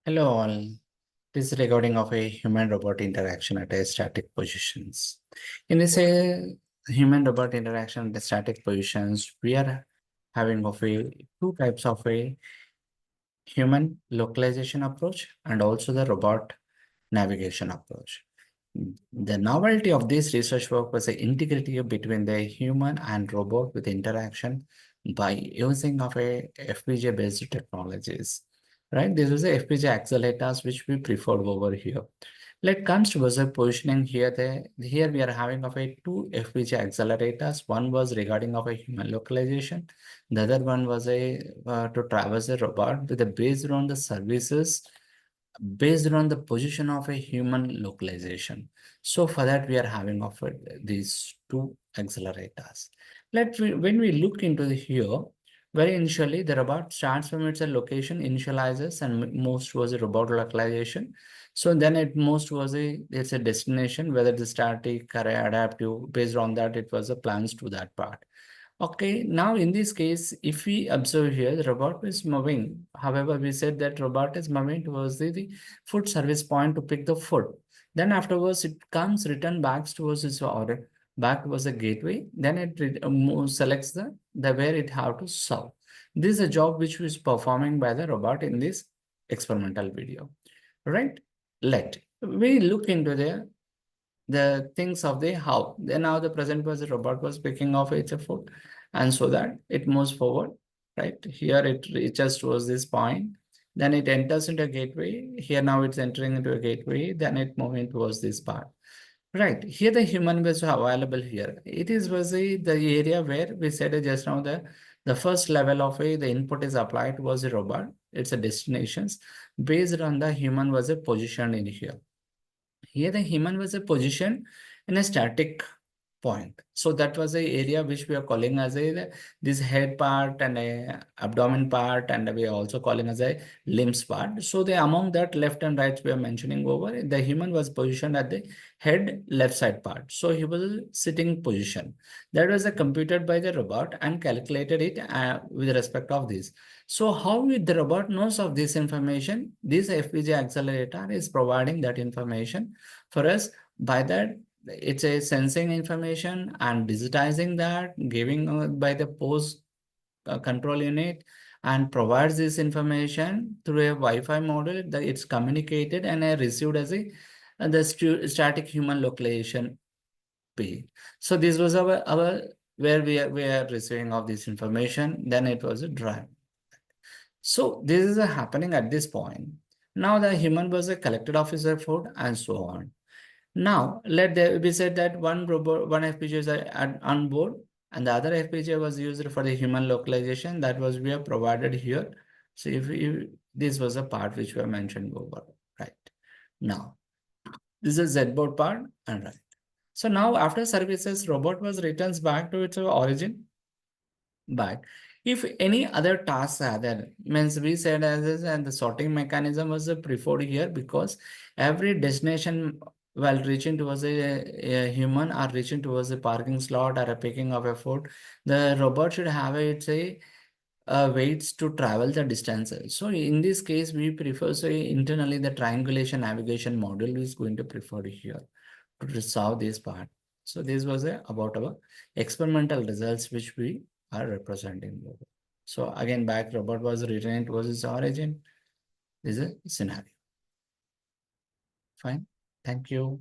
Hello all. This is recording of a human-robot interaction at a static positions. In this human-robot interaction at static positions, we are having of a two types of a human localization approach and also the robot navigation approach. The novelty of this research work was the integrity between the human and robot with interaction by using of a FPGA based technologies. Right, this is the FPGA accelerators which we preferred over here. Let comes to the positioning here. Here we are having of a two FPGA accelerators. One was regarding of a human localization. The other one was a to traverse a robot with a based on the services based on the position of a human localization. So for that, we are having offered these two accelerators. When we look into the here, very initially, the robot starts from its location, initializes, and moves towards a robot localization. So then it moves towards it's a destination, whether the static or adaptive, based on that, it was a plans to that part. Okay, now in this case, if we observe here, the robot is moving. However, we said that robot is moving towards the food service point to pick the food. Then afterwards, it comes return back towards its order, back towards the gateway. Then it selects the where it have to serve. This is a job which is performing by the robot in this experimental video, right? Let we look into the things of the how. Then now the present was the robot was picking off its food, and so that it moves forward. Right here, it reaches towards this point. Then it enters into a gateway. Here now it's entering into a gateway. Then it moving towards this part. Right here, the human was available here. It is was the area where we said just now the first level of the input is applied was a robot. It's a destinations based on the human was a position in here. Here the human was a position in a static point. So that was a area which we are calling as a this head part and a abdomen part, and we are also calling as a limbs part. So the among that left and right we are mentioning over, the human was positioned at the head left side part. So he was sitting position. That was computed by the robot and calculated it with respect of this. So how the robot knows of this information? This FPGA accelerator is providing that information for us. By that, it's a sensing information and digitizing that, giving by the post control unit, and provides this information through a Wi-Fi model that it's communicated and received as a the static human localization P. So this was our where we are receiving of this information. Then it was a drive. So this is happening at this point. Now the human was a collected officer food and so on. Now, we said that one robot, one FPGA is on board, and the other FPGA was used for the human localization that was we have provided here. So if this was a part which we have mentioned over, right? Now, this is Z board part and right. So now after services, robot was returns back to its origin. But if any other tasks are there, means we said as is, and the sorting mechanism was preferred here because every destination while reaching towards a human or reaching towards a parking slot or a picking of a food, the robot should have its weights to travel the distances. So in this case, we prefer say internally the triangulation navigation model is going to prefer here to resolve this part. So this was about our experimental results which we are representing. So again, back robot was returned towards its origin. This is a scenario. Fine. Thank you.